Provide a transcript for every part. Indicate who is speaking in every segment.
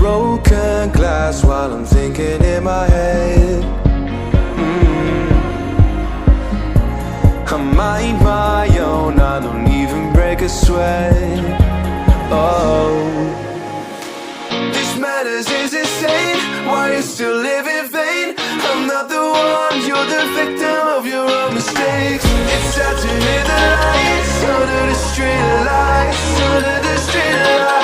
Speaker 1: broken glass while I'm thinking in my head. I mind my own, I don't even break a sweat. Oh, this matters is insane. Why you still live in vain? I'm not the one, you're the victim of your own mistakes. It's sad to hear the lights under the street lights, under the street lights.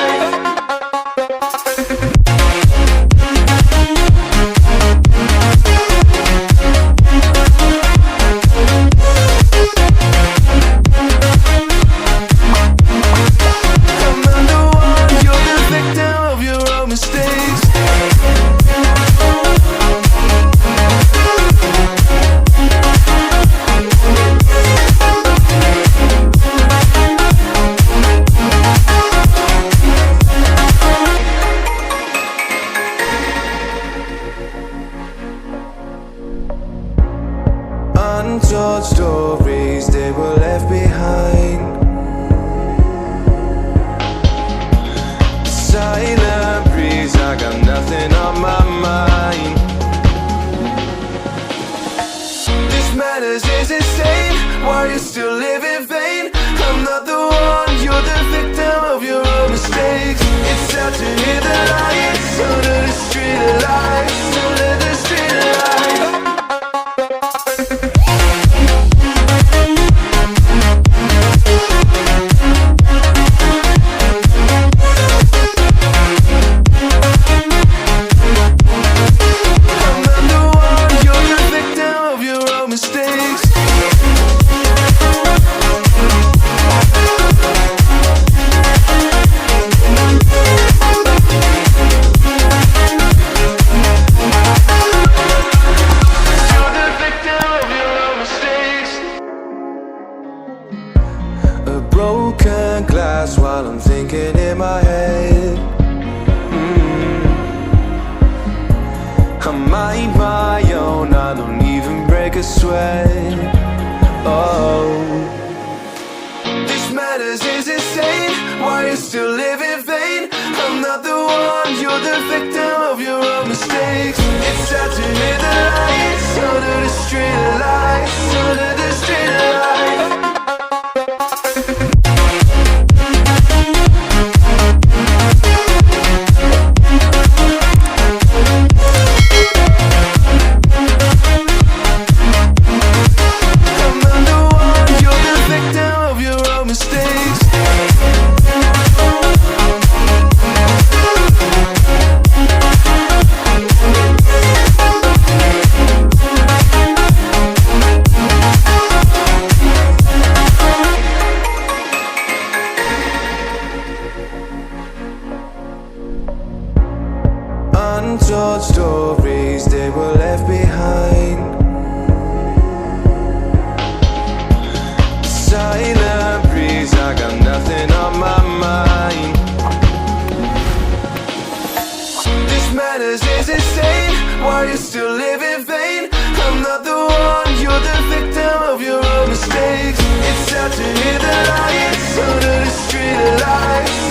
Speaker 1: Untold stories, they were left behind. Silent breeze, I got nothing on my mind. This matters is insane. Why you still live in vain? I'm not the one, you're the victim of your own mistakes. It's sad to hear the lights under the street lights, under the street lights. Broken glass while I'm thinking in my head. I mind my own, I don't even break a sweat. Oh, this matters is insane. Why you still live in vain? I'm not the one, you're the victim of your own mistakes. It's sad to hear the lights under the street lights, under the street lights. Untold stories, they were left behind. Silent breeze, I got nothing on my mind. This matters is insane. Why you still live in vain? I'm not the one, you're the victim of your own mistakes. It's sad to hear the lights under the street lights.